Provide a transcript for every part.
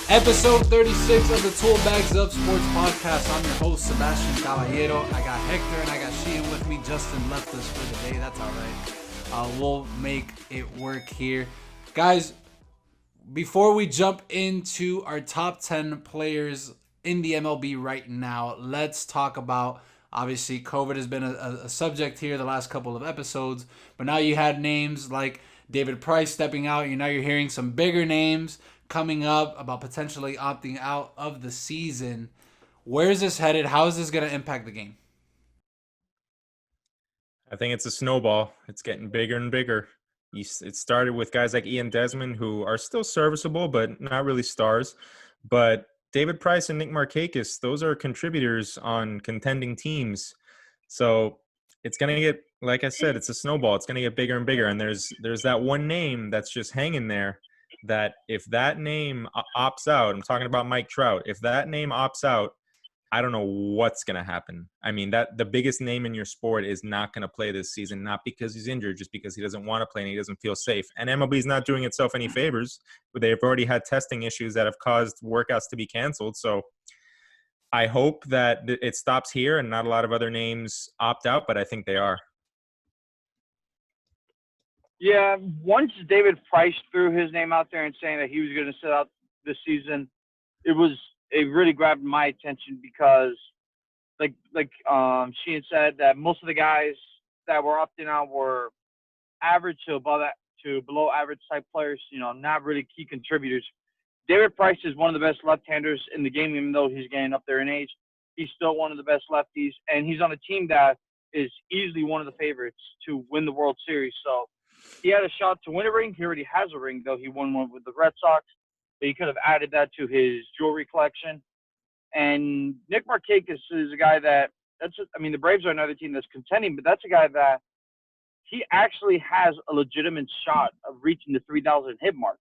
Episode 36 of the Tool Bags Up Sports Podcast. I'm your host, Sebastian Caballero. I got Hector and I got Sheehan with me. Justin left us for the day. That's all right. We'll make it work here. Guys, before we jump into our top 10 players in the MLB right now, let's talk about, obviously, COVID has been a subject here the last couple of episodes, but now you had names like David Price stepping out. Now you're hearing some bigger names coming up about potentially opting out of the season. Where is this headed? How is this going to impact the game? I think it's a snowball. It's getting bigger and bigger. It started with guys like Ian Desmond, who are still serviceable, but not really stars. But David Price and Nick Markakis, those are contributors on contending teams. So it's going to get, like I said, it's a snowball. It's going to get bigger and bigger. And there's that one name that's just hanging there, that if that name opts out, I'm talking about Mike Trout, if that name opts out, I don't know what's going to happen. I mean, that the biggest name in your sport is not going to play this season, not because he's injured, just because he doesn't want to play and he doesn't feel safe. And MLB is not doing itself any favors. They've already had testing issues that have caused workouts to be canceled. So I hope that it stops here and not a lot of other names opt out, but I think they are. Yeah, once David Price threw his name out there and saying that he was going to sit out this season, it really grabbed my attention because, like Sheehan said, that most of the guys that were opting out were average to below average type players. Not really key contributors. David Price is one of the best left-handers in the game, even though he's getting up there in age. He's still one of the best lefties, and he's on a team that is easily one of the favorites to win the World Series. So he had a shot to win a ring. He already has a ring, though. He won one with the Red Sox. But he could have added that to his jewelry collection. And Nick Markakis is a guy the Braves are another team that's contending, but that's a guy that he actually has a legitimate shot of reaching the 3,000 hit mark.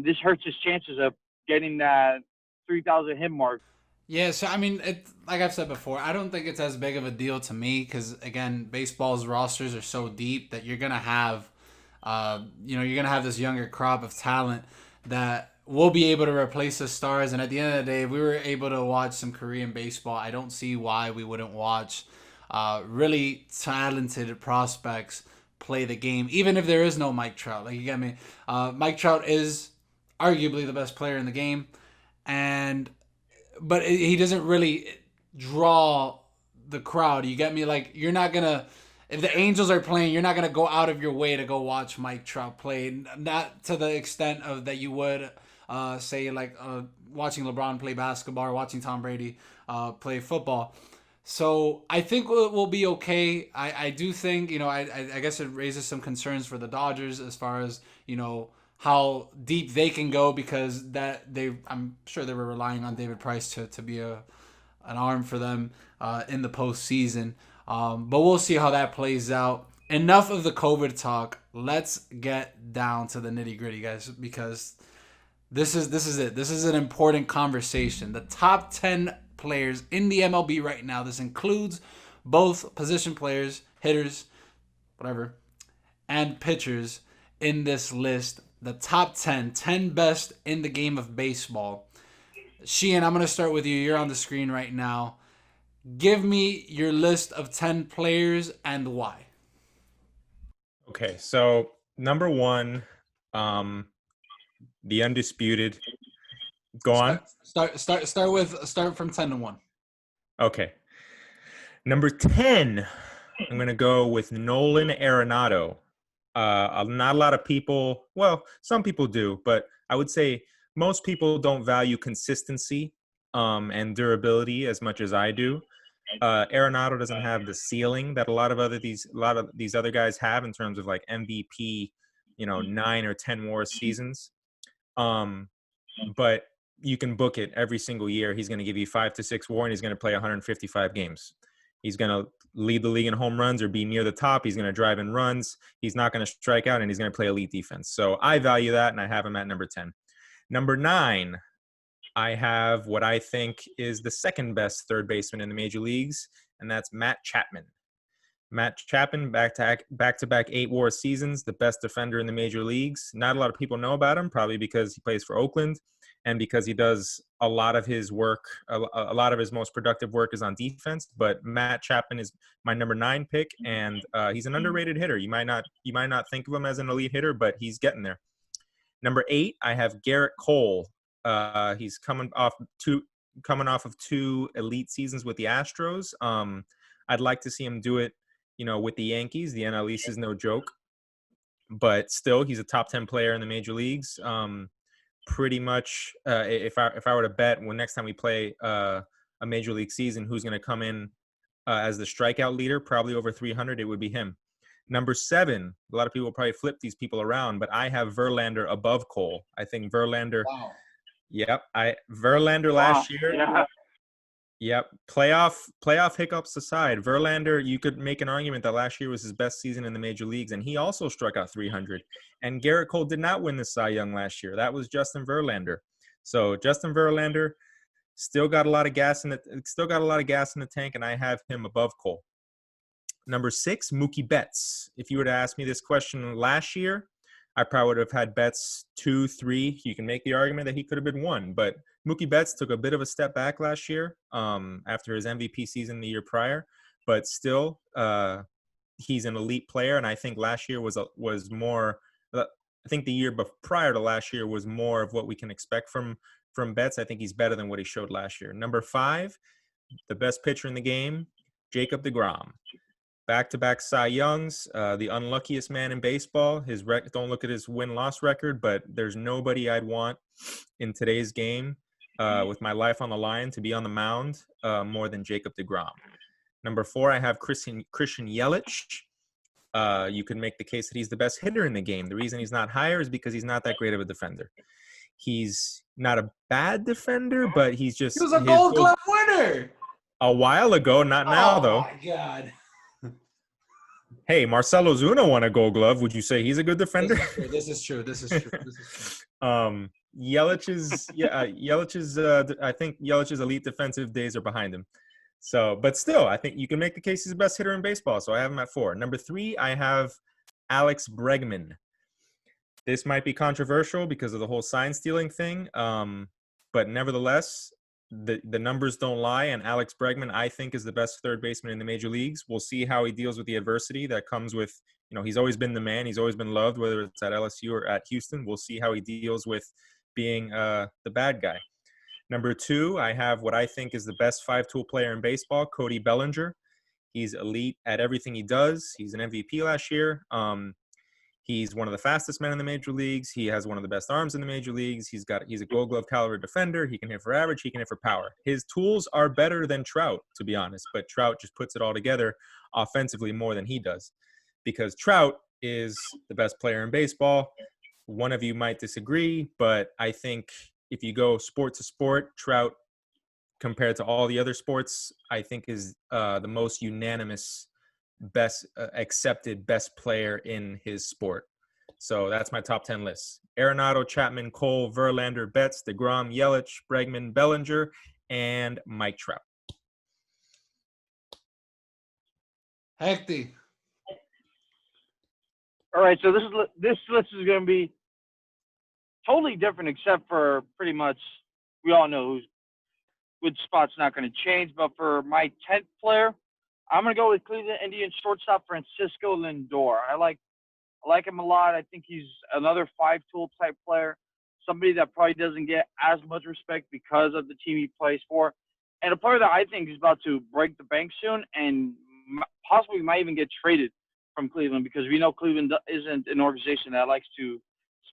This hurts his chances of getting that 3,000 hit mark. Yeah, so like I've said before, I don't think it's as big of a deal to me because, again, baseball's rosters are so deep that you're gonna have, this younger crop of talent that will be able to replace the stars. And at the end of the day, if we were able to watch some Korean baseball, I don't see why we wouldn't watch really talented prospects play the game, even if there is no Mike Trout. Like, you get me? Mike Trout is arguably the best player in the game, but he doesn't really draw the crowd. You get me? Like, you're not gonna, if the Angels are playing, you're not gonna go out of your way to go watch Mike Trout play. Not to the extent of that you would say like watching LeBron play basketball or watching Tom Brady play football. So I think we'll be okay. I do think, I guess it raises some concerns for the Dodgers as far as, how deep they can go, because I'm sure they were relying on David Price to be an arm for them in the postseason. But we'll see how that plays out. Enough of the COVID talk. Let's get down to the nitty gritty, guys, because this is it. This is an important conversation. The top 10 players in the MLB right now. This includes both position players, hitters, whatever, and pitchers in this list. The top 10 best in the game of baseball. Sheehan, I'm going to start with you. You're on the screen right now. Give me your list of 10 players and why. Okay, so number one, the undisputed. Go on. Start from 10 to 1. Okay. Number 10, I'm going to go with Nolan Arenado. Not a lot of people, well, some people do, but I would say most people don't value consistency and durability as much as I do. Arenado doesn't have the ceiling that a lot of these other guys have in terms of like MVP, 9 or 10 WAR seasons. But you can book it every single year. He's going to give you 5 to 6 WAR and he's going to play 155 games. He's going to lead the league in home runs or be near the top. He's going to drive in runs. He's not going to strike out, and he's going to play elite defense. So I value that, and I have him at number 10. Number 9, I have what I think is the second best third baseman in the major leagues, and that's Matt Chapman. Matt Chapman, back-to-back 8 WAR seasons, the best defender in the major leagues. Not a lot of people know about him, probably because he plays for Oakland and because he does a lot of his work, a lot of his most productive work is on defense. But Matt Chapman is my number 9 pick, and he's an underrated hitter. You might not think of him as an elite hitter, but he's getting there. Number 8, I have Garrett Cole. He's coming off of 2 elite seasons with the Astros. I'd like to see him do it, with the Yankees. The NL East is no joke, but still, he's a top 10 player in the major leagues. Pretty much, if I were to bet when next time we play a major league season, who's going to come in as the strikeout leader, probably over 300, it would be him. Number 7, a lot of people probably flip these people around, but I have Verlander above Cole. I think Verlander. Wow. Yep, Verlander last year. Yeah. Yep. Playoff hiccups aside, Verlander, you could make an argument that last year was his best season in the major leagues, and he also struck out 300. And Garrett Cole did not win the Cy Young last year. That was Justin Verlander. So Justin Verlander still got a lot of gas in the tank, and I have him above Cole. Number 6, Mookie Betts. If you were to ask me this question last year, I probably would have had Betts 2, 3. You can make the argument that he could have been 1, but Mookie Betts took a bit of a step back last year after his MVP season the year prior, but still he's an elite player, and I think last year was more. I think the year prior to last year was more of what we can expect from Betts. I think he's better than what he showed last year. Number 5, the best pitcher in the game, Jacob deGrom. Back-to-back Cy Youngs, the unluckiest man in baseball. Don't look at his win-loss record, but there's nobody I'd want in today's game with my life on the line to be on the mound more than Jacob deGrom. Number 4, I have Christian Yelich. You could make the case that he's the best hitter in the game. The reason he's not higher is because he's not that great of a defender. He's not a bad defender, but he's just... He was a Gold Glove winner! A while ago, not now, though. Oh, my God. Hey, Marcelo Zuna won a Gold Glove. Would you say he's a good defender? This is true. Yelich's, I think Yelich's elite defensive days are behind him. So, but still, I think you can make the case he's the best hitter in baseball. So I have him at 4. Number 3, I have Alex Bregman. This might be controversial because of the whole sign stealing thing. But nevertheless, the numbers don't lie, and Alex Bregman, I think, is the best third baseman in the major leagues. We'll see how he deals with the adversity that comes with, he's always been the man. He's always been loved, whether it's at LSU or at Houston. We'll see how he deals with being the bad guy. Number 2, I have what I think is the best 5-tool player in baseball, Cody Bellinger. He's elite at everything he does. He's an MVP last year. He's one of the fastest men in the major leagues. He has one of the best arms in the major leagues. He's a Gold Glove caliber defender. He can hit for average. He can hit for power. His tools are better than Trout, to be honest, but Trout just puts it all together offensively more than he does because Trout is the best player in baseball. One of you might disagree, but I think if you go sport to sport, Trout, compared to all the other sports, I think is the most unanimous best accepted best player in his sport. So that's my top 10 list. Arenado, Chapman, Cole, Verlander, Betts, deGrom, Yelich, Bregman, Bellinger, and Mike Trout. Hector. All right, so this list is going to be totally different, except for pretty much we all know which spot's not going to change. But for my 10th player, I'm going to go with Cleveland Indians shortstop Francisco Lindor. I like him a lot. I think he's another 5-tool type player, somebody that probably doesn't get as much respect because of the team he plays for, and a player that I think is about to break the bank soon and possibly might even get traded from Cleveland because we know Cleveland isn't an organization that likes to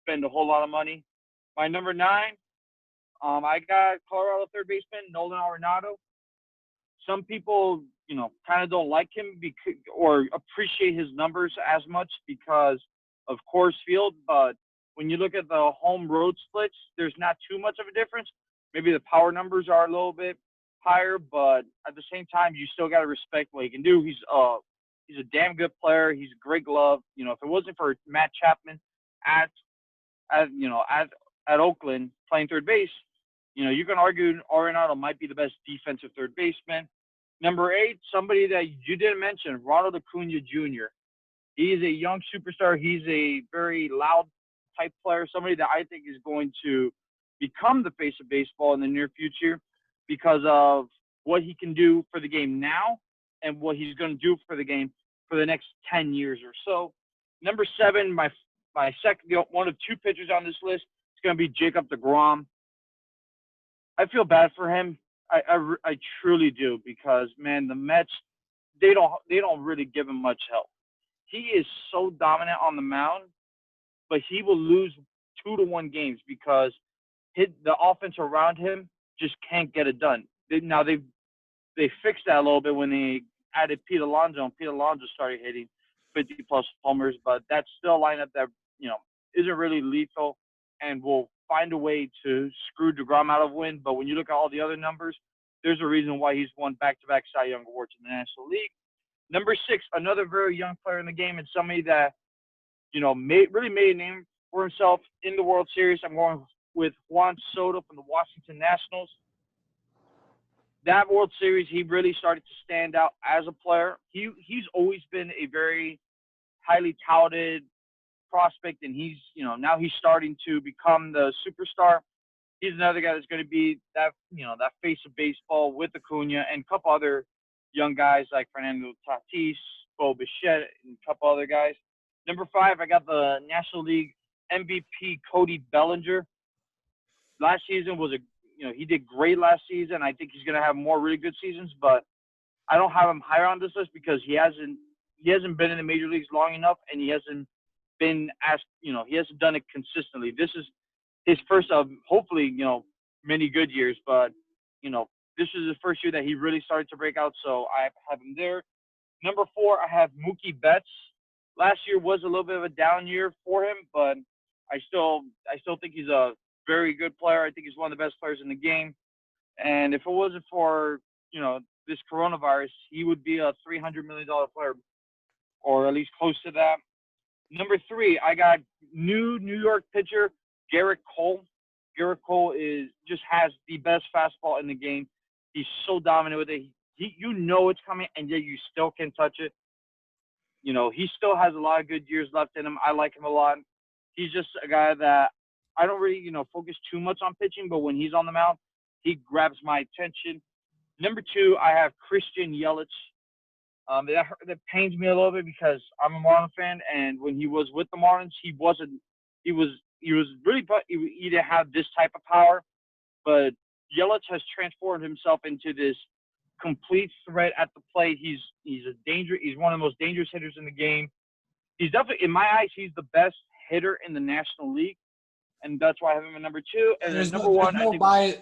spend a whole lot of money. My number 9, I got Colorado third baseman Nolan Arenado. Some people, kind of don't like him or appreciate his numbers as much because of Coors Field. But when you look at the home road splits, there's not too much of a difference. Maybe the power numbers are a little bit higher, but at the same time, you still got to respect what he can do. He's a damn good player. He's a great glove. If it wasn't for Matt Chapman at Oakland playing third base, you can argue Arenado might be the best defensive third baseman. Number 8, somebody that you didn't mention, Ronald Acuna Jr. He is a young superstar. He's a very loud type player, somebody that I think is going to become the face of baseball in the near future because of what he can do for the game now and what he's going to do for the game for the next 10 years or so. Number 7, my second, one of 2 pitchers on this list is going to be Jacob deGrom. I feel bad for him. I truly do because, man, the Mets, they don't really give him much help. He is so dominant on the mound, but he will lose 2-1 games because the offense around him just can't get it done. They fixed that a little bit when they added Pete Alonso, and Pete Alonso started hitting 50-plus homers, but that's still a lineup that, isn't really lethal and will find a way to screw DeGrom out of win. But when you look at all the other numbers, there's a reason why he's won back-to-back Cy Young awards in the National League. Number 6, another very young player in the game and somebody that, really made a name for himself in the World Series. I'm going with Juan Soto from the Washington Nationals. That World Series, he really started to stand out as a player. He's always been a very highly touted prospect, and he's, now he's starting to become the superstar. He's another guy that's going to be that, that face of baseball with Acuna and a couple other young guys like Fernando Tatis, Bo Bichette, and a couple other guys. Number 5, I got the National League MVP Cody Bellinger. Last season was he did great last season. I think he's going to have more really good seasons, but I don't have him higher on this list because he hasn't been in the major leagues long enough, and he hasn't been he hasn't done it consistently. This is his first of hopefully, many good years, but, this is the first year that he really started to break out, so I have him there. Number 4, I have Mookie Betts. Last year was a little bit of a down year for him, but I still think he's a very good player. I think he's one of the best players in the game. And if it wasn't for, this coronavirus, he would be a $300 million player, or at least close to that. Number 3, I got New York pitcher Garrett Cole. Garrett Cole just has the best fastball in the game. He's so dominant with it. It's coming, and yet you still can touch it. He still has a lot of good years left in him. I like him a lot. He's just a guy that I don't really, focus too much on pitching, but when he's on the mound, he grabs my attention. Number 2, I have Christian Yelich. That pains me a little bit because I'm a Marlins fan, and when he was with the Marlins, he didn't have this type of power, but Yelich has transformed himself into this complete threat at the plate. He's one of the most dangerous hitters in the game. He's definitely, in my eyes, he's the best hitter in the National League, and that's why I have him at number 2. And then number 1,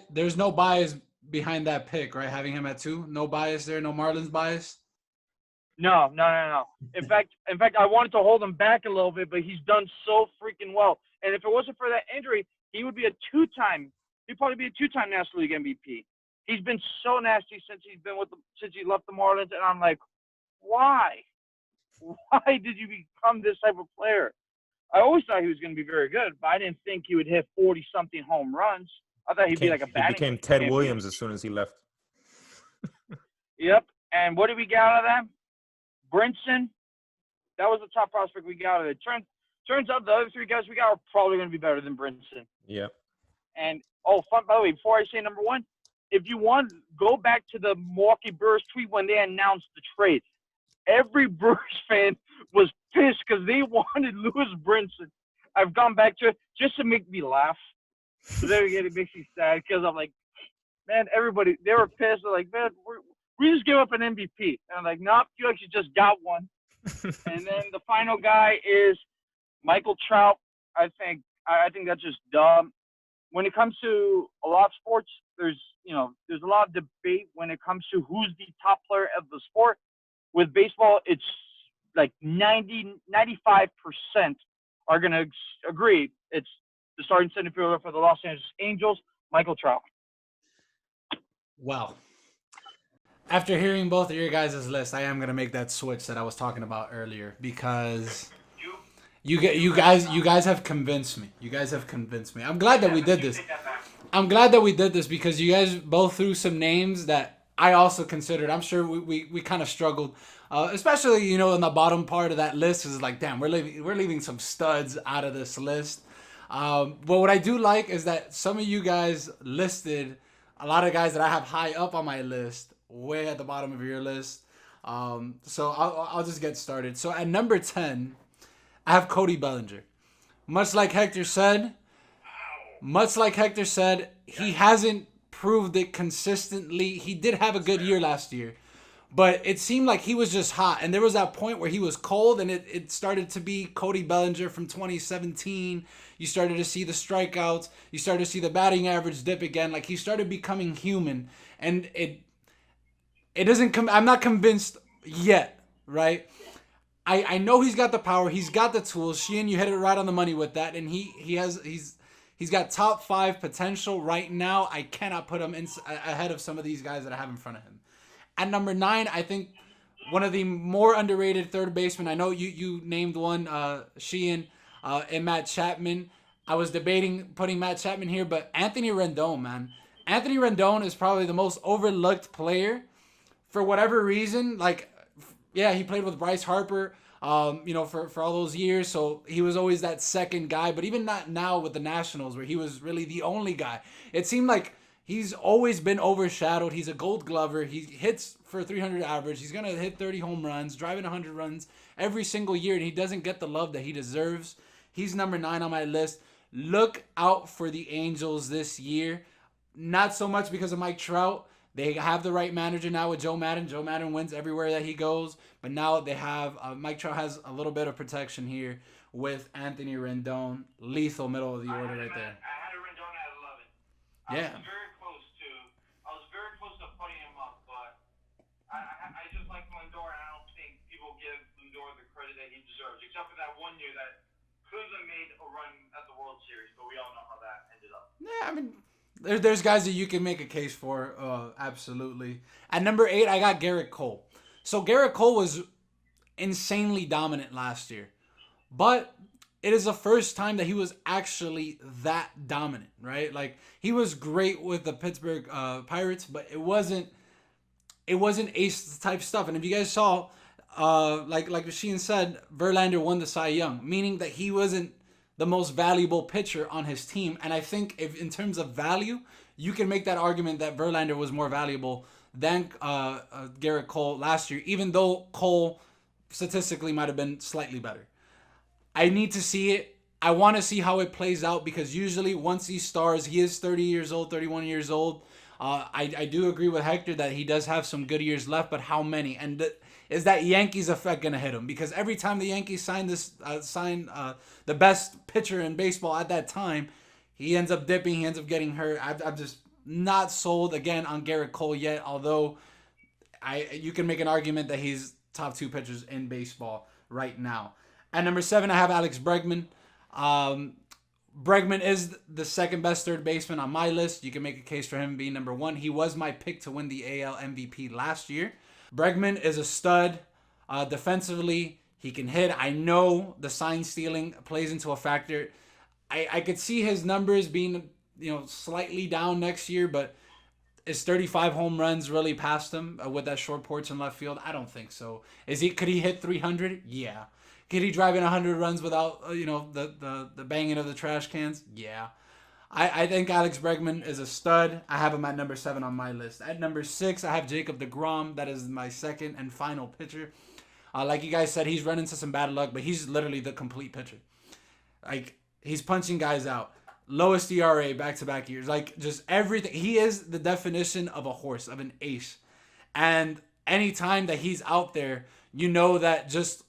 there's no bias behind that pick, right? Having him at 2, no bias there, no Marlins bias. No. In fact, I wanted to hold him back a little bit, but he's done so freaking well. And if it wasn't for that injury, he'd probably be a 2-time National League MVP. He's been so nasty since he left the Marlins, and I'm like, why? Why did you become this type of player? I always thought he was going to be very good, but I didn't think he would hit 40-something home runs. I thought he'd be like a batting. He became Ted Williams as soon as he left. Yep. And what did we get out of that? Brinson. That was the top prospect we got out of it. Turns out the other 3 guys we got are probably going to be better than Brinson. Yep. And, by the way, before I say number 1, if you want, go back to the Milwaukee Brewers tweet when they announced the trade. Every Brewers fan was pissed because they wanted Lewis Brinson. I've gone back to it just to make me laugh. So then again, it makes me sad because I'm like, man, everybody, they were pissed. They're like, man, we just give up an MVP. And I'm like, nope, you actually just got one. And then the final guy is Michael Trout. I think that's just dumb. When it comes to a lot of sports, there's a lot of debate when it comes to who's the top player of the sport. With baseball, it's like 95% are going to agree it's the starting center fielder for the Los Angeles Angels, Michael Trout. Well, after hearing both of your guys' lists, I am going to make that switch that I was talking about earlier because you guys have convinced me. You guys have convinced me. I'm glad that we did this. I'm glad that we did this because you guys both threw some names that I also considered. I'm sure we kind of struggled, especially in the bottom part of that list is like, damn, we're leaving some studs out of this list. But what I do like is that some of you guys listed a lot of guys that I have high up on my list, way at the bottom of your list. So I'll just get started. So at number 10, I have Cody Bellinger. Much like Hector said, he hasn't proved it consistently. He did have a good year last year, but it seemed like he was just hot. And there was that point where he was cold, and it started to be Cody Bellinger from 2017. You started to see the strikeouts. You started to see the batting average dip again. Like, he started becoming human. And it doesn't come. I'm not convinced yet, right? I know he's got the power. He's got the tools. Sheehan, you hit it right on the money with that. And he's got top 5 potential right now. I cannot put him ahead of some of these guys that I have in front of him. At number 9, I think one of the more underrated third basemen. I know you named one, Sheehan, and Matt Chapman. I was debating putting Matt Chapman here, but Anthony Rendon, man. Anthony Rendon is probably the most overlooked player for whatever reason. Like, yeah, he played with Bryce Harper, for all those years. So he was always that second guy. But even not now with the Nationals, where he was really the only guy. It seemed like he's always been overshadowed. He's a Gold Glover. He hits for 300 average. He's gonna hit 30 home runs, driving 100 runs every single year, and he doesn't get the love that he deserves. He's number 9 on my list. Look out for the Angels this year. Not so much because of Mike Trout. They have the right manager now with Joe Madden. Joe Madden wins everywhere that he goes. But now they have Mike Trout has a little bit of protection here with Anthony Rendon. Lethal middle of the order right there. I had a Rendon at 11. Yeah. I was very close to putting him up, but I just like Lindor, and I don't think people give Lindor the credit that he deserves, except for that one year that Cleveland made a run at the World Series, but we all know how that ended up. Yeah, I mean, there's guys that you can make a case for, absolutely. At number 8, I got Garrett Cole. So Garrett Cole was insanely dominant last year, but it is the first time that he was actually that dominant, right? Like, he was great with the Pittsburgh Pirates, but it wasn't ace type stuff. And if you guys saw, like Sheehan said, Verlander won the Cy Young, meaning that he wasn't the most valuable pitcher on his team. And I think if in terms of value, you can make that argument that Verlander was more valuable than Garrett Cole last year, even though Cole statistically might have been slightly better. I need to see it. I want to see how it plays out, because usually once he stars, he is 30 years old, 31 years old. I do agree with Hector that he does have some good years left, but how many? And is that Yankees effect going to hit him? Because every time the Yankees sign the best pitcher in baseball at that time, he ends up dipping, he ends up getting hurt. I'm just not sold again on Garrett Cole yet, although you can make an argument that he's top 2 pitchers in baseball right now. At number 7, I have Alex Bregman. Bregman is the second best third baseman on my list. You can make a case for him being number 1. He was my pick to win the AL MVP last year. Bregman is a stud. Defensively, he can hit. I know the sign stealing plays into a factor. I could see his numbers being, slightly down next year, but is 35 home runs really past him with that short porch in left field? I don't think so. Could he hit 300? Yeah. Could he drive in 100 runs without, the banging of the trash cans? Yeah. I think Alex Bregman is a stud. I have him at number 7 on my list. At number 6, I have Jacob deGrom. That is my second and final pitcher. Like you guys said, he's run into some bad luck, but he's literally the complete pitcher. Like, he's punching guys out. Lowest ERA back-to-back years. Like, just everything. He is the definition of a horse, of an ace. And anytime that he's out there, you know that just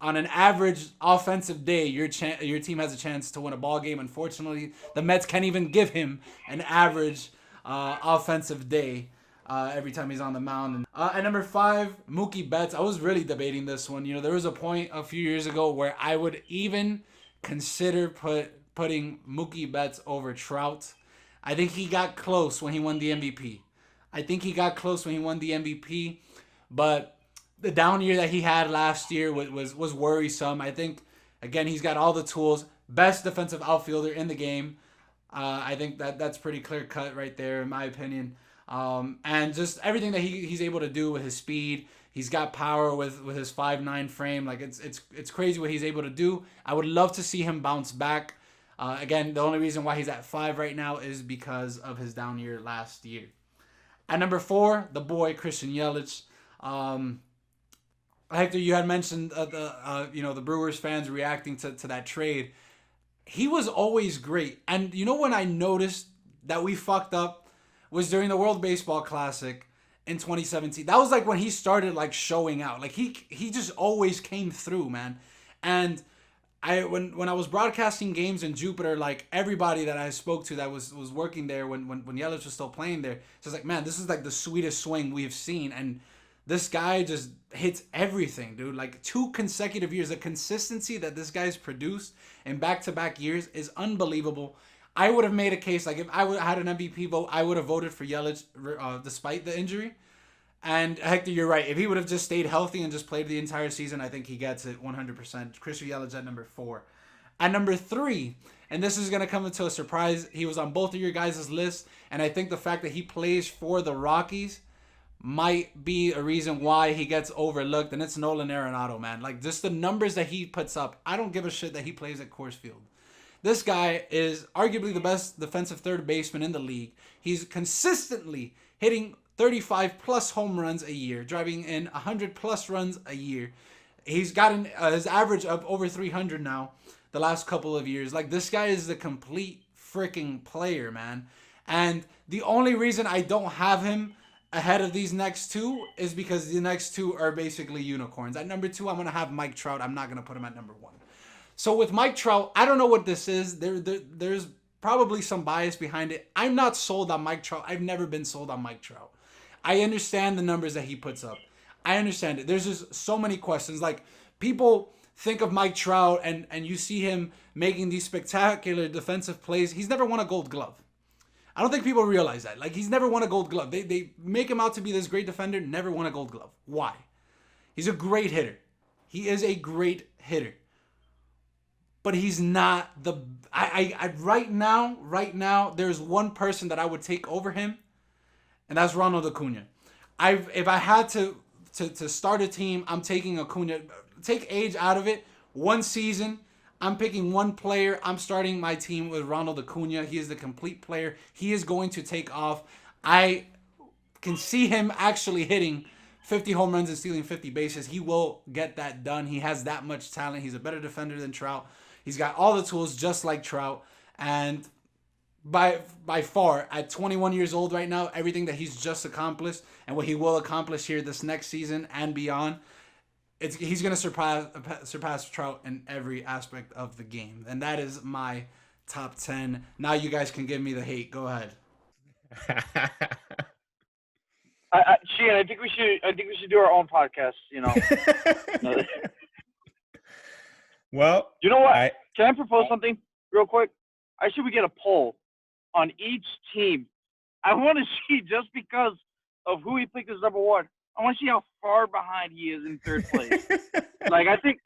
on an average offensive day, your team has a chance to win a ball game. Unfortunately, the Mets can't even give him an average offensive day every time he's on the mound. At number 5, Mookie Betts. I was really debating this one. There was a point a few years ago where I would even consider putting Mookie Betts over Trout. I think he got close when he won the MVP. But the down year that he had last year was worrisome. I think, again, he's got all the tools. Best defensive outfielder in the game. I think that's pretty clear cut right there, in my opinion. And just everything that he's able to do with his speed. He's got power with his 5'9" frame. Like it's crazy what he's able to do. I would love to see him bounce back. Again, the only reason why he's at 5 right now is because of his down year last year. At number 4, the boy Christian Yelich. Hector, you had mentioned the Brewers fans reacting to that trade. He was always great, and when I noticed that we fucked up was during the World Baseball Classic in 2017. That was like when he started like showing out. Like he just always came through, man. And when I was broadcasting games in Jupiter, like everybody that I spoke to that was working there when Yelich was still playing there, so it's like, man, this is like the sweetest swing we've seen. And this guy just hits everything, dude. Like 2 consecutive years, the consistency that this guy's produced in back-to-back years is unbelievable. I would have made a case, like if I had an MVP vote, I would have voted for Yelich despite the injury. And Hector, you're right. If he would have just stayed healthy and just played the entire season, I think he gets it 100%. Christian Yelich at number 4. At number 3, and this is going to come into a surprise, he was on both of your guys' lists, and I think the fact that he plays for the Rockies might be a reason why he gets overlooked, and it's Nolan Arenado, man. Like, just the numbers that he puts up, I don't give a shit that he plays at Coors Field. This guy is arguably the best defensive third baseman in the league. He's consistently hitting 35-plus home runs a year, driving in 100-plus runs a year. He's gotten his average of over 300 now the last couple of years. Like, this guy is the complete freaking player, man. And the only reason I don't have him ahead of these next 2 is because the next 2 are basically unicorns. At number 2, I'm going to have Mike Trout. I'm not going to put him at number 1. So with Mike Trout, I don't know what this is. There's probably some bias behind it. I'm not sold on Mike Trout. I've never been sold on Mike Trout. I understand the numbers that he puts up. I understand it. There's just so many questions. Like, people think of Mike Trout and you see him making these spectacular defensive plays. He's never won a Gold Glove. I don't think people realize that. Like, he's never won a Gold Glove. They make him out to be this great defender, never won a Gold Glove. Why? He's a great hitter. He is a great hitter. But he's not the... Right now, there's one person that I would take over him, and that's Ronald Acuna. If I had to start a team, I'm taking Acuna. Take age out of it. One season, I'm picking one player. I'm starting my team with Ronald Acuna. He is the complete player. He is going to take off. I can see him actually hitting 50 home runs and stealing 50 bases. He will get that done. He has that much talent. He's a better defender than Trout. He's got all the tools just like Trout. And by far, at 21 years old right now, everything that he's just accomplished and what he will accomplish here this next season and beyond, he's going to surpass Trout in every aspect of the game. And that is my top 10. Now you guys can give me the hate. Go ahead. Sheehan, I think we should do our own podcast. Well, you know what? Can I propose something real quick? We get a poll on each team. I want to see, just because of who he picked as number 1, I want to see how far behind he is in third place. Like, I think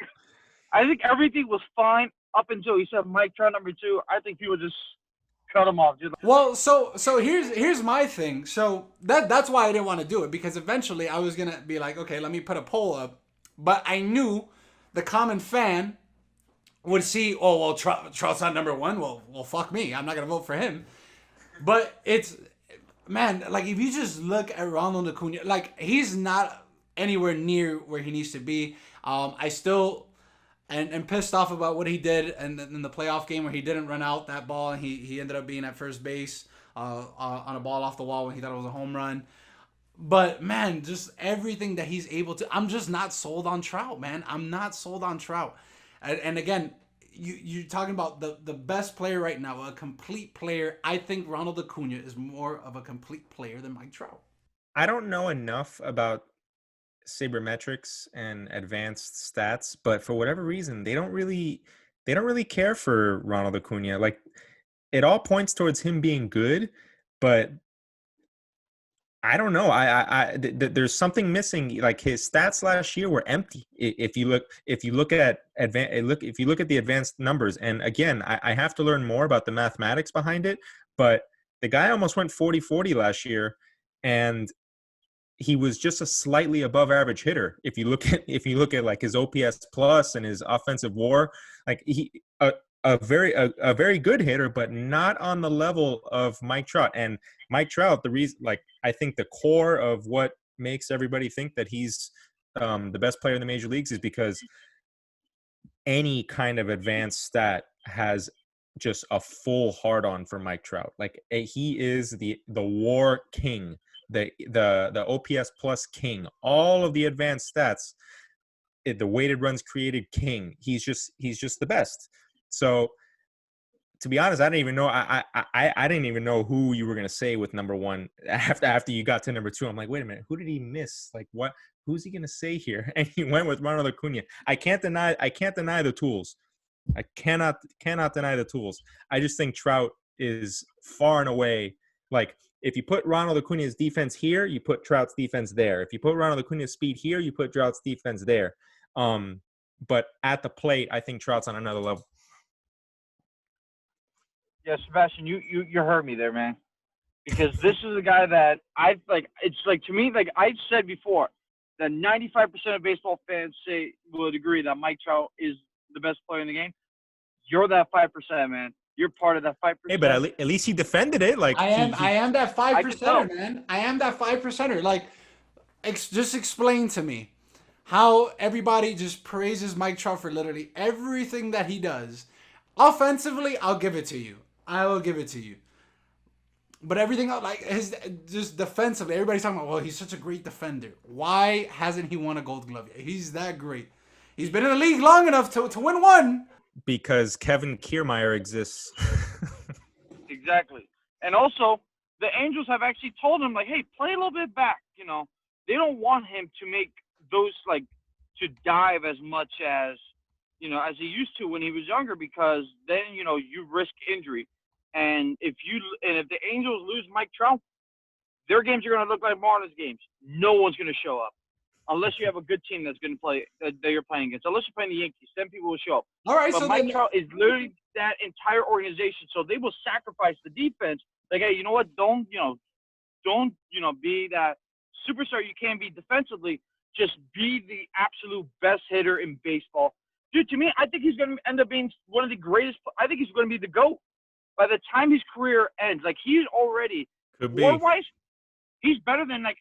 everything was fine up until he said Mike Trout number 2. I think people just cut him off. Well, so here's my thing. So that's why I didn't want to do it, because eventually I was gonna be like, okay, let me put a poll up. But I knew the common fan would see, oh, well, Trout's not number 1. Well, fuck me. I'm not going to vote for him. But it's, man, like, if you just look at Ronald Acuna, like, he's not anywhere near where he needs to be. I still am pissed off about what he did in the playoff game where he didn't run out that ball, and he ended up being at first base on a ball off the wall when he thought it was a home run. But, man, just everything that he's able to, I'm just not sold on Trout, man. I'm not sold on Trout. And again, you're talking about the best player right now, a complete player. I think Ronald Acuna is more of a complete player than Mike Trout. I don't know enough about sabermetrics and advanced stats, but for whatever reason, they don't really care for Ronald Acuna. Like, it all points towards him being good, but I don't know. There's something missing. Like, his stats last year were empty. If you look at the advanced numbers, and again, I have to learn more about the mathematics behind it. But the guy almost went 40-40 last year, and he was just a slightly above average hitter. If you look at like his OPS plus and his offensive WAR, like a very good hitter, but not on the level of Mike Trout. And Mike Trout, the reason, like, I think the core of what makes everybody think that he's the best player in the major leagues is because any kind of advanced stat has just a full hard on for Mike Trout. Like, he is the WAR king, the OPS plus king, all of the advanced stats, the weighted runs created king. He's just the best. So to be honest, I didn't even know. I didn't even know who you were gonna say with number one after you got to number two. I'm like, wait a minute, who did he miss? Like, what? Who's he gonna say here? And he went with Ronald Acuna. I can't deny the tools. I cannot deny the tools. I just think Trout is far and away, like, if you put Ronald Acuna's defense here, you put Trout's defense there. If you put Ronald Acuna's speed here, you put Trout's defense there. But at the plate, I think Trout's on another level. Yeah, Sebastian, you heard me there, man. Because this is a guy that I like. It's like, to me, like I said before, that 95% of baseball fans would agree that Mike Trout is the best player in the game. You're that 5%, man. You're part of that 5%. Hey, but at least he defended it. Like, I am that 5%er, man. I am that 5%er. Like, just explain to me how everybody just praises Mike Trout for literally everything that he does. Offensively, I'll give it to you. I will give it to you. But everything else, like, his just defensively, everybody's talking about, well, he's such a great defender. Why hasn't he won a Gold Glove yet? He's that great. He's been in the league long enough to win one. Because Kevin Kiermaier exists. Exactly. And also, the Angels have actually told him, like, hey, play a little bit back. You know, they don't want him to make those, like, to dive as much as, you know, as he used to when he was younger, because then, you know, you risk injury. And if the Angels lose Mike Trout, their games are going to look like Marlins games. No one's going to show up unless you have a good team that's going to play that you're playing against. Unless you're playing the Yankees, then people will show up. All right, but so Mike Trout is literally that entire organization, so they will sacrifice the defense. Like, hey, you know what? Don't be that superstar you can be defensively. Just be the absolute best hitter in baseball. Dude, to me, I think he's going to end up being one of the greatest. I think he's going to be the GOAT. By the time his career ends, like, he's already, war-wise, he's better than, like,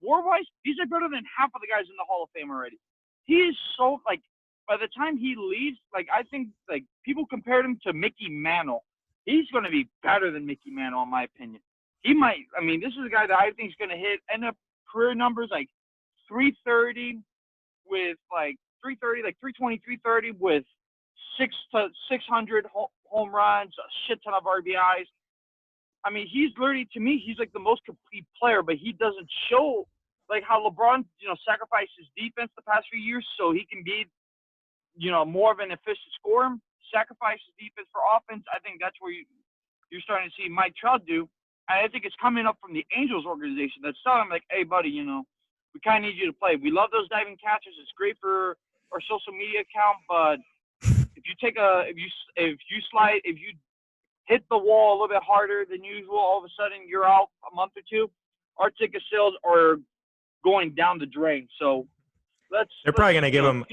war-wise, he's like better than half of the guys in the Hall of Fame already. He is so, like, by the time he leaves, like, I think, like, people compared him to Mickey Mantle. He's going to be better than Mickey Mantle, in my opinion. He might, I mean, this is a guy that I think is going to end up career numbers like 330 with, like, 330, like 320, 330 with 600 home runs, a shit ton of RBIs. I mean, he's literally, to me, he's like the most complete player, but he doesn't show like how LeBron, you know, sacrificed his defense the past few years so he can be, you know, more of an efficient scorer, sacrifice his defense for offense. I think that's where you're starting to see Mike Trout do. And I think it's coming up from the Angels organization that's telling him, like, hey, buddy, you know, we kind of need you to play. We love those diving catches. It's great for our social media account, but if you hit the wall a little bit harder than usual, all of a sudden you're out a month or two. Our ticket sales are going down the drain. So they're probably going to give him.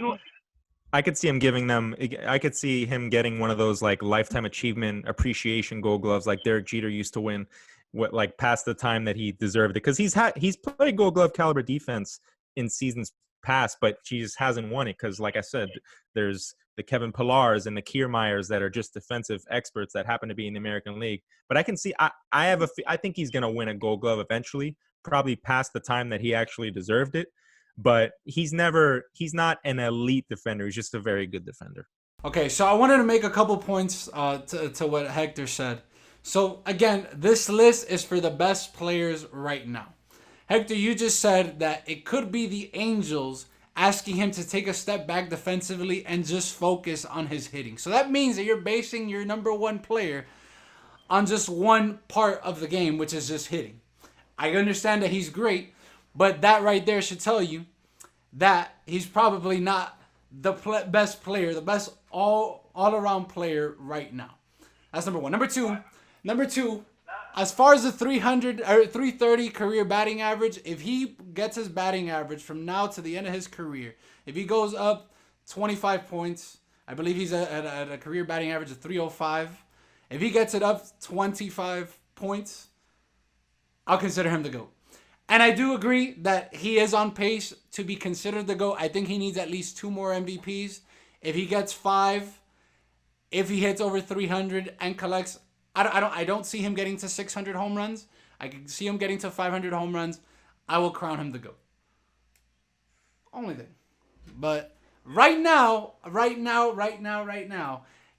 I could see him giving them. I could see him getting one of those like lifetime achievement appreciation Gold Gloves like Derek Jeter used to win, like past the time that he deserved it, because he's played Gold Glove caliber defense in seasons past, but he just hasn't won it because, like I said, there's the Kevin Pillars and the Kiermaiers that are just defensive experts that happen to be in the American League. But I can see, I think he's going to win a Gold Glove eventually, probably past the time that he actually deserved it. But he's not an elite defender. He's just a very good defender. Okay, so I wanted to make a couple points to what Hector said. So again, this list is for the best players right now. Hector, you just said that it could be the Angels asking him to take a step back defensively and just focus on his hitting. So that means that you're basing your number one player on just one part of the game, which is just hitting. I understand that he's great, but that right there should tell you that he's probably not the best player, the best all-around player right now. That's number one. Number two, As far as the 300 or 330 career batting average, if he gets his batting average from now to the end of his career, if he goes up 25 points, I believe he's at a career batting average of 305. If he gets it up 25 points, I'll consider him the GOAT. And I do agree that he is on pace to be considered the GOAT. I think he needs at least 2 more MVPs. If he gets 5, if he hits over 300 and collects, I don't see him getting to 600 home runs. I can see him getting to 500 home runs. I will crown him the GOAT. Only thing. But right now,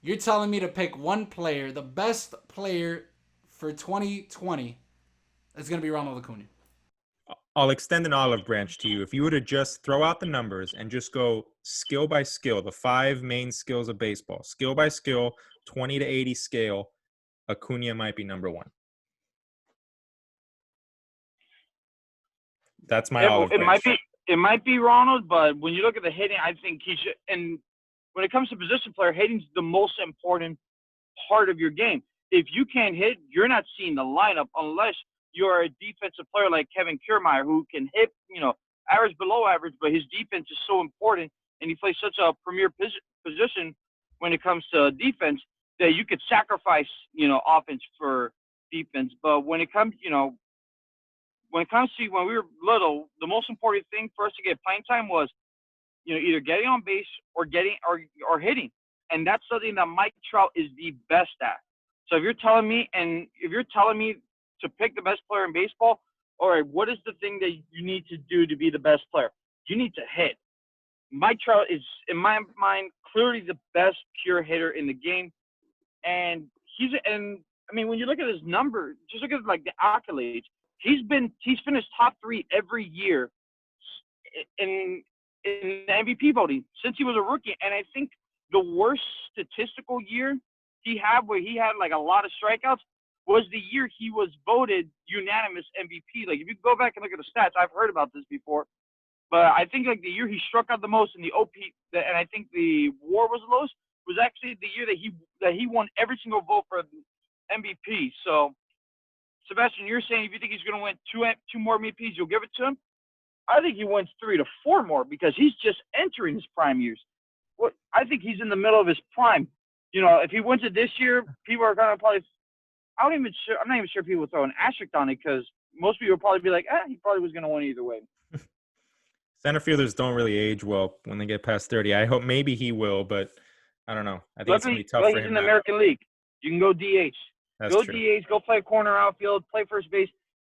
you're telling me to pick one player, the best player for 2020 is going to be Ronald Acuna. I'll extend an olive branch to you. If you were to just throw out the numbers and just go skill by skill, the 5 main skills of baseball, skill by skill, 20 to 80 scale, Acuna might be number 1. That's my olive branch. It might be Ronald, but when you look at the hitting, I think he should. And when it comes to position player, hitting's the most important part of your game. If you can't hit, you're not seeing the lineup unless you're a defensive player like Kevin Kiermaier, who can hit, average, below average, but his defense is so important, and he plays such a premier position when it comes to defense that you could sacrifice, offense for defense. But when it comes, when we were little, the most important thing for us to get playing time was, either getting on base or hitting, and that's something that Mike Trout is the best at. So if you're telling me to pick the best player in baseball, all right, what is the thing that you need to do to be the best player? You need to hit. Mike Trout is, in my mind, clearly the best pure hitter in the game. And when you look at his number, just look at the accolades. He's finished top 3 every year in the MVP voting since he was a rookie. And I think the worst statistical year he had, where he had a lot of strikeouts, was the year he was voted unanimous MVP. If you go back and look at the stats, I've heard about this before, but I think the year he struck out the most in the OP, and I think the WAR was the lowest, was actually the year that he won every single vote for MVP. So, Sebastian, you're saying if you think he's going to win two more MVPs, you'll give it to him? I think he wins 3 to 4 more because he's just entering his prime years. I think he's in the middle of his prime. If he wins it this year, people are going to probably. I'm not even sure people will throw an asterisk on it because most people will probably be like, he probably was going to win either way. Center fielders don't really age well when they get past 30. I hope maybe he will, but I don't know. I think it's going to be tough for him. He's in the American League. You can go DH. That's go true. DH, go play corner outfield, play first base.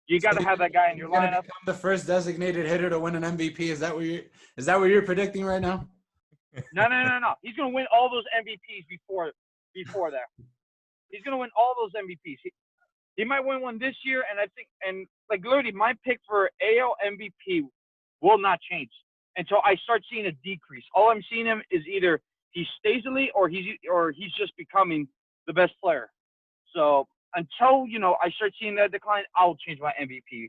You got to have that guy in your lineup. Become the first designated hitter to win an MVP. Is that what you're predicting right now? No. He's going to win all those MVPs before that. He's going to win all those MVPs. He might win one this year, and literally my pick for AL MVP will not change until I start seeing a decrease. All I'm seeing him is either he stays elite or he's just becoming the best player. So until I start seeing that decline, I'll change my MVP.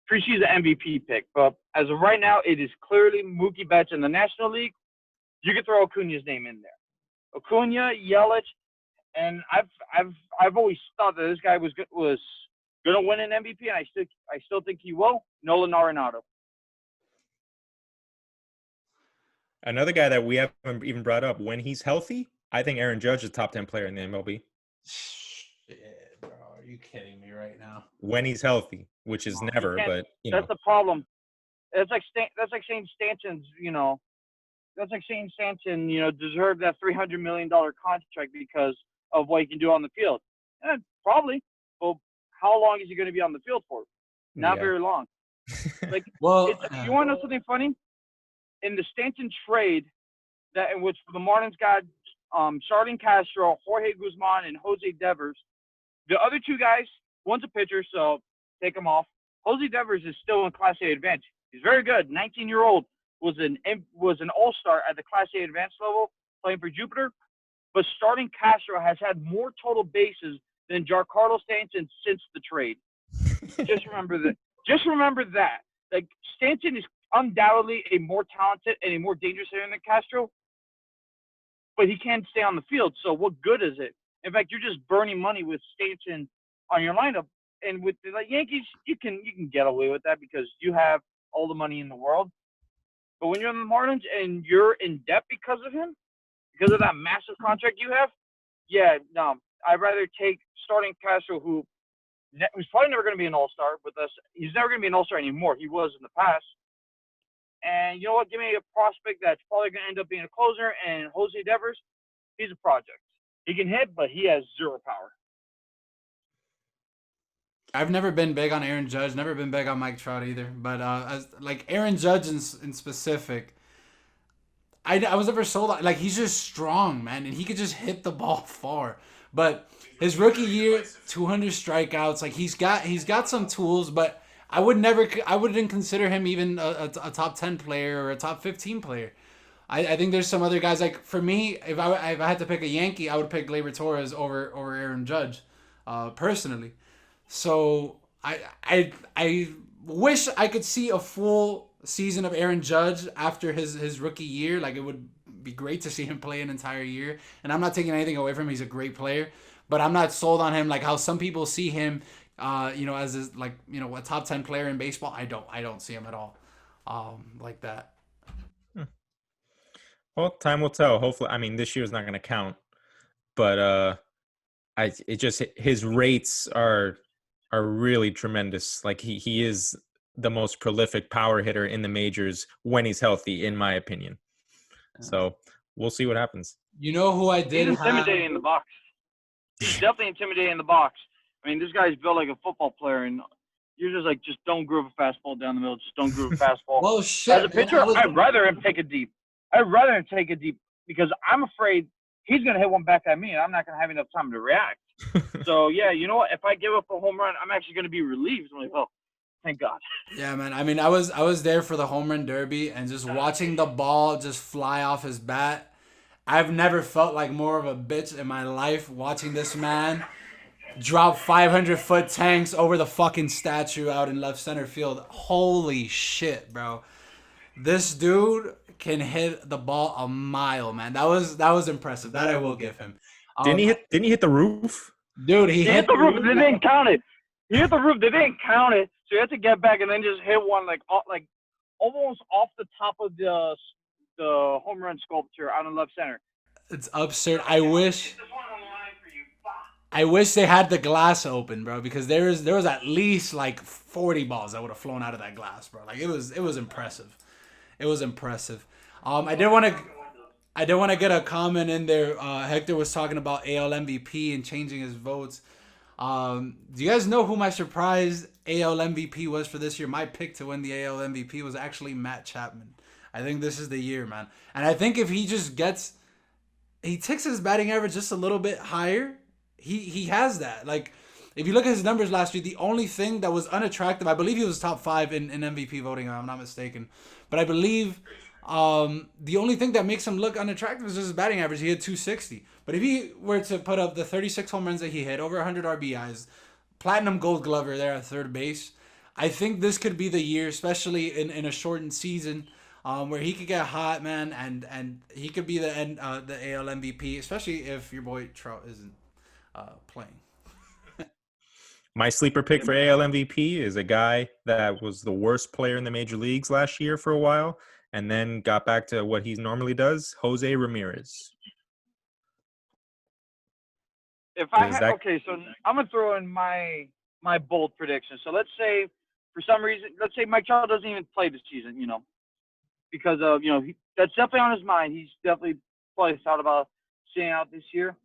Appreciate the MVP pick, but as of right now, it is clearly Mookie Betts in the National League. You can throw Acuna's name in there. Acuna, Yelich. And I've always thought that this guy was going to win an MVP, and I still think he will. Nolan Arenado. Another guy that we haven't even brought up, when he's healthy, I think Aaron Judge is a top 10 player in the MLB. Shit, bro. Are you kidding me right now? When he's healthy, which is never, but That's the problem. That's like saying Stanton's, that's like saying Stanton, deserved that $300 million contract because of what he can do on the field. Probably. Well, how long is he going to be on the field for? Not very long. You want to know something funny? In the Stanton trade, that in which the Marlins got Starling Castro, Jorge Guzman, and Jose Devers, the other 2 guys, one's a pitcher, so take him off. Jose Devers is still in Class A advance. He's very good. 19-year-old was an all-star at the Class A advanced level playing for Jupiter. But Starling Castro has had more total bases than Giancarlo Stanton since the trade. Just remember that. Stanton is undoubtedly a more talented and a more dangerous hitter than Castro, but he can't stay on the field. So what good is it? In fact, you're just burning money with Stanton on your lineup. and with the Yankees, you can get away with that because you have all the money in the world. But when you're in the Marlins and you're in debt because of him, because of that massive contract you have, yeah, no, I'd rather take starting Castro, who's probably never going to be an all-star with us. He's never going to be an all-star anymore. He was in the past. And you know what? Give me a prospect that's probably going to end up being a closer. And Jose Devers, he's a project. He can hit, but he has zero power. I've never been big on Aaron Judge. Never been big on Mike Trout either. But as like Aaron Judge in specific, I was never sold on. Like he's just strong, man, and he could just hit the ball far. But his rookie year, 200 strikeouts. Like he's got some tools, but I wouldn't consider him even a top 10 player or a top 15 player. I think there's some other guys. Like for me, if I had to pick a Yankee, I would pick Gleyber Torres over Aaron Judge, personally. So I wish I could see a full season of Aaron Judge after his rookie year. Like it would be great to see him play an entire year. And I'm not taking anything away from him. He's a great player, but I'm not sold on him like how some people see him. As a top 10 player in baseball. I don't see him at all, like that. Well, time will tell. Hopefully, I mean, this year's not going to count, but his rates are really tremendous. Like he is the most prolific power hitter in the majors when he's healthy, in my opinion. So we'll see what happens. You know who I did? He's intimidating in the box. He's definitely intimidating in the box. I mean, this guy's built like a football player, and you're just don't groove a fastball down the middle. Just don't groove a fastball. Well, shit. As a pitcher, I'd rather him take it deep. I'd rather him take it deep because I'm afraid he's going to hit one back at me, and I'm not going to have enough time to react. So, yeah, you know what? If I give up a home run, I'm actually going to be relieved. I'm like, oh, thank God. Yeah, man. I mean, I was there for the home run derby, and just watching the ball just fly off his bat. I've never felt like more of a bitch in my life watching this man drop 500-foot tanks over the fucking statue out in left center field. Holy shit, bro. This dude can hit the ball a mile, man. That was impressive. That I will give him. Didn't he hit the roof? Dude, he hit the roof. They didn't count it. He hit the roof. They didn't count it. So you have to get back and then just hit one like almost off the top of the home run sculpture out in left center. It's absurd. I wish they had the glass open, bro, because there was at least like 40 balls that would have flown out of that glass, bro. Like it was impressive. It was impressive. I did want to get a comment in there. Hector was talking about AL MVP and changing his votes. Do you guys know who my surprise AL MVP was for this year? My pick to win the AL MVP was actually Matt Chapman. I think this is the year, man. And I think if he just takes his batting average just a little bit higher, he has that. Like, if you look at his numbers last year, the only thing that was unattractive, I believe he was top 5 in MVP voting, if I'm not mistaken. But I believe the only thing that makes him look unattractive is just his batting average. He had 260. But if he were to put up the 36 home runs that he hit, over 100 RBIs, platinum gold glover there at third base, I think this could be the year, especially in a shortened season, where he could get hot, man, and he could be the AL MVP, especially if your boy Trout isn't playing. My sleeper pick for AL MVP is a guy that was the worst player in the major leagues last year for a while and then got back to what he normally does, Jose Ramirez. So I'm going to throw in my bold prediction. So let's say for some reason, Mike Trout doesn't even play this season, because of, that's definitely on his mind. He's definitely probably thought about staying out this year.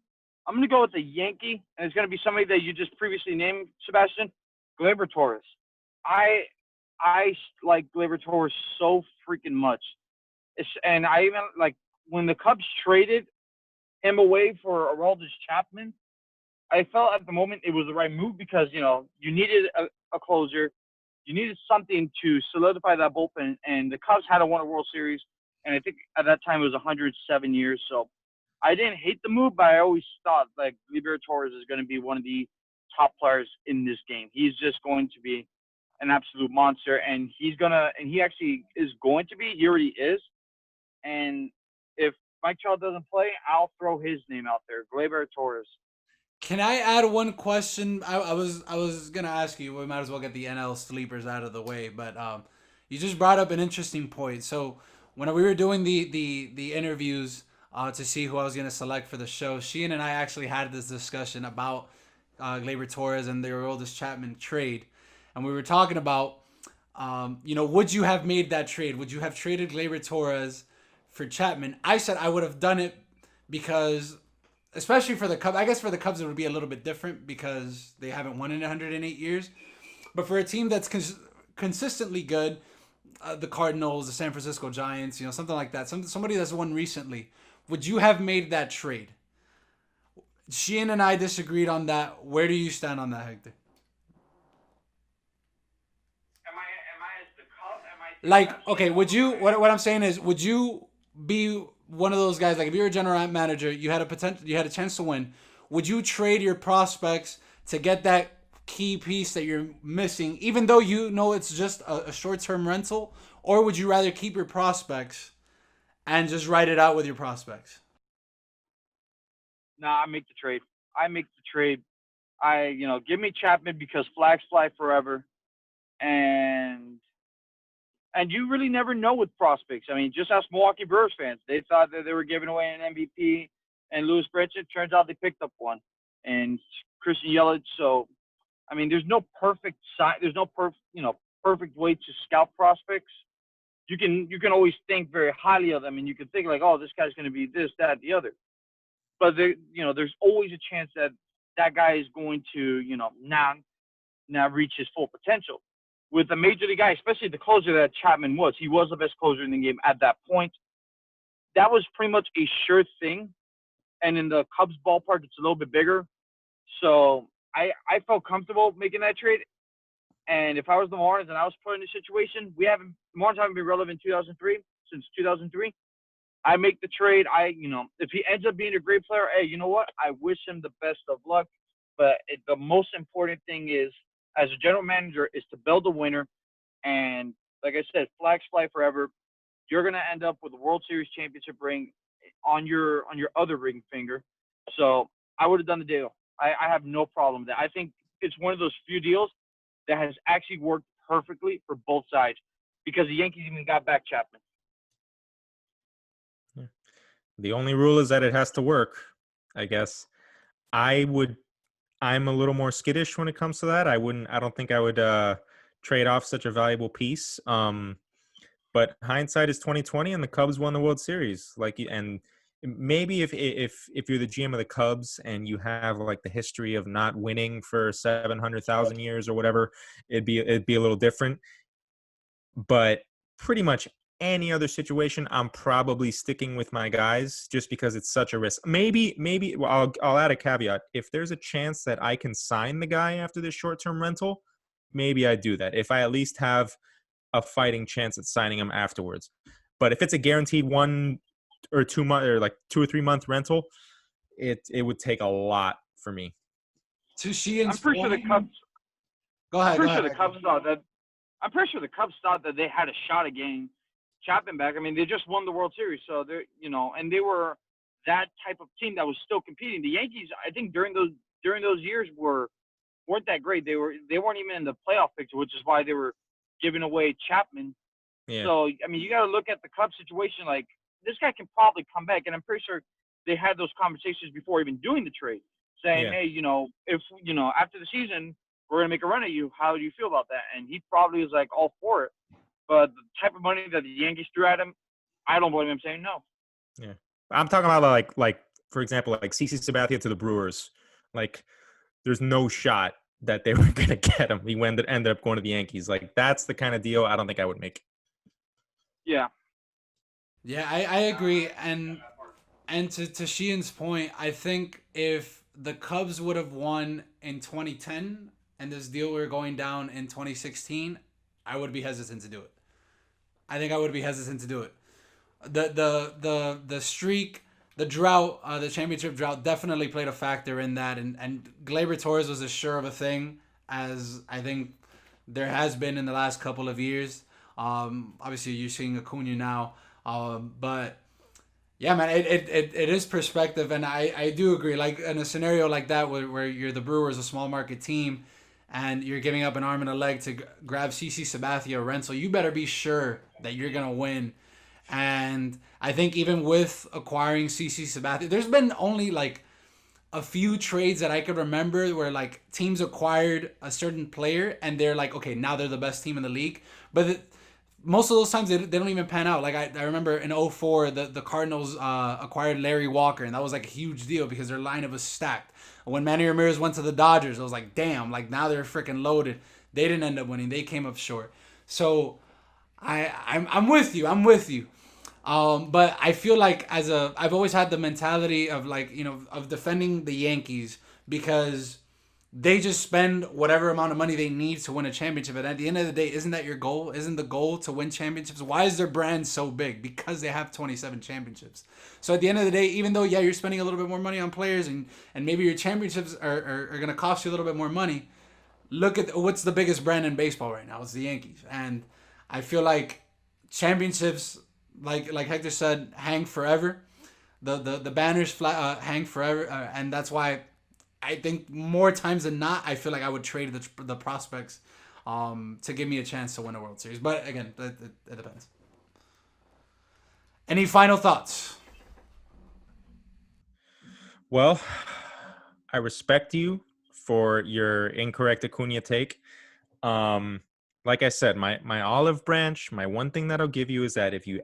I'm going to go with the Yankee, and it's going to be somebody that you just previously named, Sebastian, Gleyber Torres. I like Gleyber Torres so freaking much. And I even, like, when the Cubs traded him away for Aroldis Chapman, I felt at the moment it was the right move because, you needed a closer. You needed something to solidify that bullpen, and the Cubs hadn't won a World Series, and I think at that time it was 107 years, so I didn't hate the move, but I always thought like Gleyber Torres is going to be one of the top players in this game. He's just going to be an absolute monster, and he actually is going to be. He already is. And if Mike Trout doesn't play, I'll throw his name out there, Gleyber Torres. Can I add one question? I was gonna ask you. We might as well get the NL sleepers out of the way, but you just brought up an interesting point. So when we were doing the interviews to see who I was gonna select for the show, Sheehan and I actually had this discussion about Gleyber Torres and the Aroldis Chapman trade, and we were talking about would you have made that trade? Would you have traded Gleyber Torres for Chapman? I said I would have done it because, especially for the Cubs, I guess for the Cubs it would be a little bit different because they haven't won in 108 years. But for a team that's consistently good, the Cardinals, the San Francisco Giants, something like that, somebody that's won recently, would you have made that trade? Sheehan and I disagreed on that. Where do you stand on that, Hector? Am I as the Cub? Am I the Like, Cubs? okay, would you? What I'm saying is, would you be one of those guys? Like, if you're a general manager, you had a chance to win. Would you trade your prospects to get that key piece that you're missing, even though you know it's just a short-term rental, or would you rather keep your prospects and just write it out with your prospects? Nah, I make the trade. I make the trade. Give me Chapman because flags fly forever, and you really never know with prospects. I mean, just ask Milwaukee Brewers fans. They thought that they were giving away an MVP and Louis Bridget. Turns out they picked up one, and Christian Yelich. So, I mean, there's no perfect side. There's no perfect way to scout prospects. You can always think very highly of them, and you can think like, oh, this guy's going to be this, that, the other. But there's always a chance that that guy is going to, not reach his full potential. With a major league guy, especially the closer that Chapman was, he was the best closer in the game at that point. That was pretty much a sure thing. And in the Cubs ballpark, it's a little bit bigger. So I felt comfortable making that trade. And if I was the Marlins and I was put in this situation, the Marlins haven't been relevant since 2003. I make the trade. If he ends up being a great player, hey, you know what? I wish him the best of luck. But the most important thing is, as a general manager, is to build a winner. And like I said, flags fly forever. You're gonna end up with a World Series championship ring on your other ring finger. So I would have done the deal. I have no problem with that. I think it's one of those few deals that has actually worked perfectly for both sides because the Yankees even got back Chapman. Yeah. The only rule is that it has to work, I guess. I would I'm a little more skittish when it comes to that. I don't think I would trade off such a valuable piece. But hindsight is 2020 and the Cubs won the World Series. And maybe if you're the GM of the Cubs and you have like the history of not winning for 700,000 years or whatever, it'd be a little different. But pretty much any other situation, I'm probably sticking with my guys just because it's such a risk. Maybe well, I'll add a caveat. If there's a chance that I can sign the guy after this short-term rental, maybe I do that. If I at least have a fighting chance at signing him afterwards. But if it's a guaranteed 1 or 2 month or like 2 or 3 month rental, it would take a lot for me. To I'm Sheehan's pretty sure the point, Cubs. go I'm ahead, go pretty sure ahead. the Cubs thought that. I'm pretty sure the Cubs thought that they had a shot at getting Chapman back. I mean, they just won the World Series, so and they were that type of team that was still competing. The Yankees, I think, during those years weren't that great. They weren't even in the playoff picture, which is why they were giving away Chapman. Yeah. So I mean, you got to look at the Cubs situation. Like this guy can probably come back, and I'm pretty sure they had those conversations before even doing the trade, saying, Yeah. hey, if after the season we're gonna make a run at you, how do you feel about that? And he probably was like all for it. But the type of money that the Yankees threw at him, I don't blame him saying no. Yeah. I'm talking about like for example, like CC Sabathia to the Brewers. Like there's no shot that they were going to get him. He ended up going to the Yankees. Like that's the kind of deal I don't think I would make. Yeah. Yeah, I agree. And to Sheehan's point, I think if the Cubs would have won in 2010 and this deal were going down in 2016, I would be hesitant to do it. I think I would be hesitant to do it. The streak, the drought, the championship drought definitely played a factor in that, and Gleyber Torres was as sure of a thing as I think there has been in the last couple of years. Obviously, you're seeing Acuna now, but Yeah, man, it is perspective, and I do agree. Like in a scenario like that, where you're the Brewers, a small market team, and you're giving up an arm and a leg to grab CC Sabathia or Renzel, you better be sure that you're gonna win. And I think even with acquiring CC Sabathia, there's been only like a few trades that I could remember where like teams acquired a certain player and they're like, okay, now they're the best team in the league. But most of those times they don't even pan out. Like I remember in '04, the Cardinals acquired Larry Walker, and that was like a huge deal because their lineup was stacked. When Manny Ramirez went to the Dodgers, I was like, damn, like now they're freaking loaded. They didn't end up winning. They came up short. So I'm with you. I'm with you. But I feel like I've always had the mentality of like, of defending the Yankees because they just spend whatever amount of money they need to win a championship. And at the end of the day, isn't that your goal? Isn't the goal to win championships? Why is their brand so big? Because they have 27 championships. So at the end of the day, even though, yeah, you're spending a little bit more money on players and maybe your championships are going to cost you a little bit more money, look at what's the biggest brand in baseball right now. It's the Yankees. And I feel like championships, like Hector said, hang forever. The banners hang forever. And that's why I think more times than not, I feel like I would trade the prospects to give me a chance to win a World Series. But again, it depends. Any final thoughts? Well, I respect you for your incorrect Acuna take. Like I said, my olive branch, my one thing that I'll give you is that if you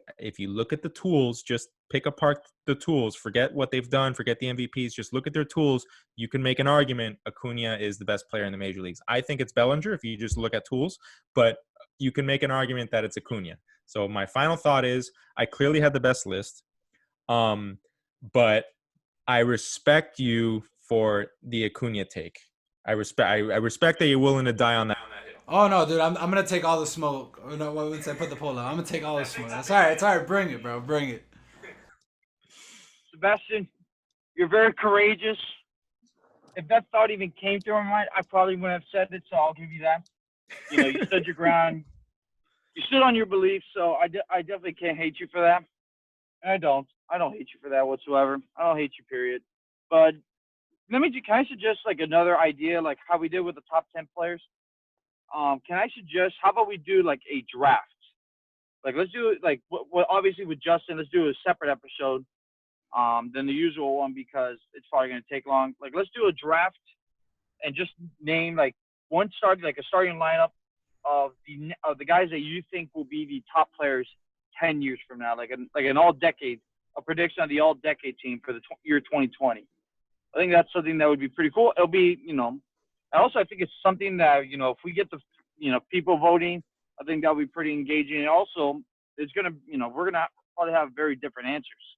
look at the tools, just pick apart the tools, forget what they've done, forget the MVPs, just look at their tools. You can make an argument Acuna is the best player in the major leagues. I think it's Bellinger if you just look at tools, but you can make an argument that it's Acuna. So my final thought is I clearly had the best list. But I respect you for the Acuna take. I respect that you're willing to die on that. Oh no, dude, I'm gonna take all the smoke. Oh, no, once I put the poll up, I'm gonna take all the smoke. That's all right. It's all right. Bring it, bro. Bring it. Sebastian, you're very courageous. If that thought even came to my mind, I probably wouldn't have said it, so I'll give you that. You stood your ground. You stood on your beliefs, so I definitely can't hate you for that. And I don't. I don't hate you for that whatsoever. I don't hate you, period. But can I suggest like another idea, like how we did with the top 10 players? Can I suggest, how about we do like a draft? Like let's do it like what obviously with Justin, let's do a separate episode than the usual one because it's probably going to take long. Like let's do a draft and just name like a starting lineup of the guys that you think will be the top players 10 years from now, like an all-decade, a prediction of the all-decade team for the year 2020. I think that's something that would be pretty cool. It'll be, also I think it's something that, if we get the, people voting, I think that'll be pretty engaging. And also it's going to, we're going to probably have very different answers.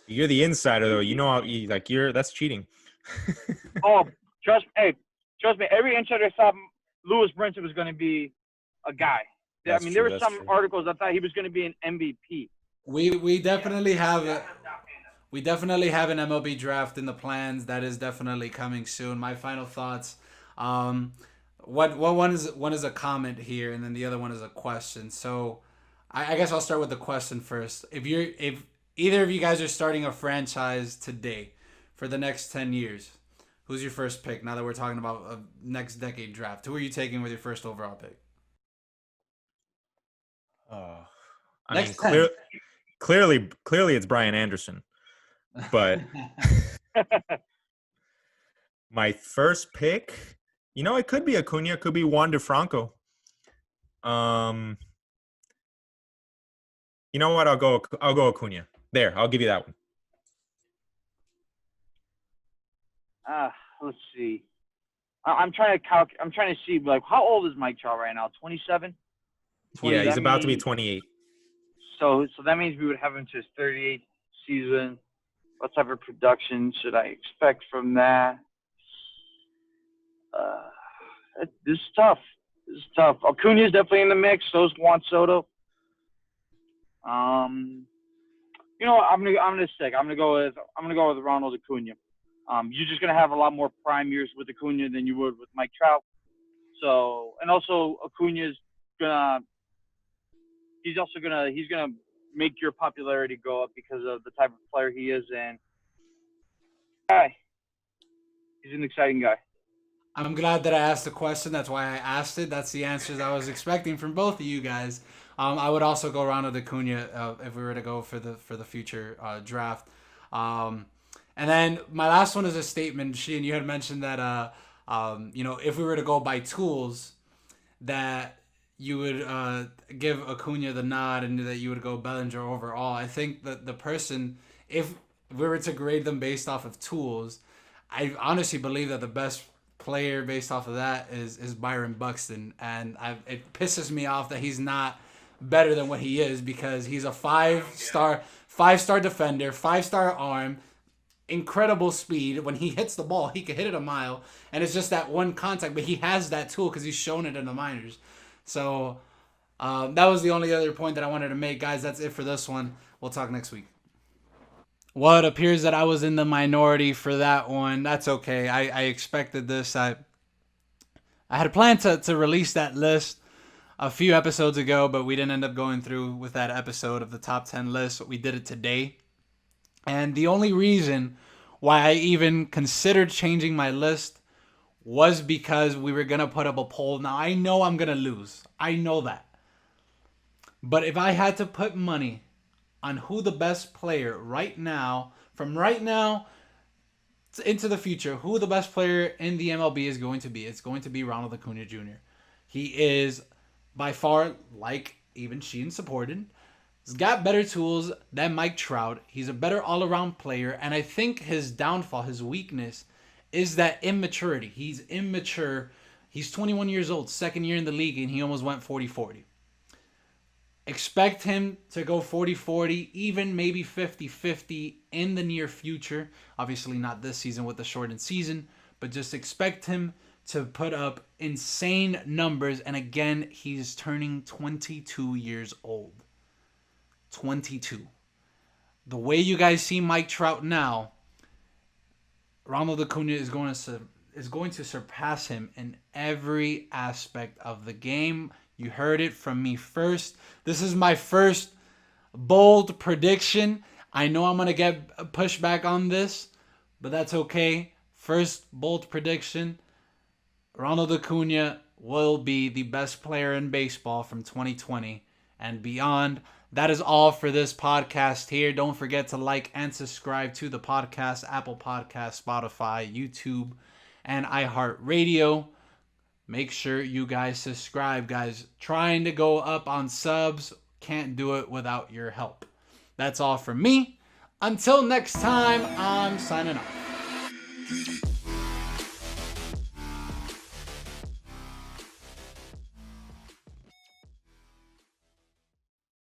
You're the insider though. That's cheating. Oh, trust me. Every insider thought Lewis Brinson was going to be a guy. That's there true, were some articles that thought he was going to be an MVP. We definitely have an MLB draft in the plans. That is definitely coming soon. My final thoughts. One is a comment here, and then the other one is a question. So, I guess I'll start with the question first. If either of you guys are starting a franchise today for the next 10 years, who's your first pick? Now that we're talking about a next decade draft, who are you taking with your first overall pick? Clearly it's Brian Anderson, but my first pick, it could be Acuna, it could be Juan DeFranco. You know what? I'll go Acuna. There, I'll give you that one. Let's see. I'm trying to see like how old is Mike Trout right now? 27. Yeah, he's about to be 28. So that means we would have him to his 38th season. What type of production should I expect from that? This is tough. Acuna is definitely in the mix. So is Juan Soto. I'm gonna stick. I'm gonna go with Ronald Acuna. You're just gonna have a lot more prime years with Acuna than you would with Mike Trout. So, and also Acuna's he's gonna make your popularity go up because of the type of player he is. And guy, he's an exciting guy. I'm glad that I asked the question. That's why I asked it. That's the answers I was expecting from both of you guys. I would also go Ronald Acuna if we were to go for the future draft. And then my last one is a statement. Sheehan, you had mentioned that if we were to go by tools, that you would give Acuna the nod and that you would go Bellinger overall. I think that the person, if we were to grade them based off of tools, I honestly believe that the best player based off of that is Byron Buxton, and it pisses me off that he's not better than what he is, because he's a five-star defender, 5-star arm, incredible speed. When he hits the ball, he can hit it a mile, and it's just that one contact, but he has that tool because he's shown it in the minors. So that was the only other point that I wanted to make. Guys, that's it for this one. We'll talk next week. Well, it appears that I was in the minority for that one. That's okay. I expected this. I had planned to release that list a few episodes ago, but we didn't end up going through with that episode of the top 10 list. We did it today. And the only reason why I even considered changing my list was because we were going to put up a poll. Now, I know I'm going to lose. I know that. But if I had to put money on who the best player right now, from right now into the future, who the best player in the MLB is going to be, it's going to be Ronald Acuna Jr. He is by far, like even Sheehan supported, he's got better tools than Mike Trout. He's a better all-around player, and I think his downfall, his weakness, is that immaturity. He's immature. He's 21 years old, second year in the league, and he almost went 40-40. Expect him to go 40-40, even maybe 50-50 in the near future. Obviously not this season with the shortened season, but just expect him to put up insane numbers. And again, he's turning 22 years old. 22. The way you guys see Mike Trout now, Ronald Acuna is going to surpass him in every aspect of the game. You heard it from me first. This is my first bold prediction. I know I'm going to get pushback on this, but that's okay. First bold prediction, Ronald Acuna will be the best player in baseball from 2020 and beyond. That is all for this podcast here. Don't forget to like and subscribe to the podcast, Apple Podcasts, Spotify, YouTube, and iHeartRadio. Make sure you guys subscribe, guys. Trying to go up on subs. Can't do it without your help. That's all from me. Until next time, I'm signing off.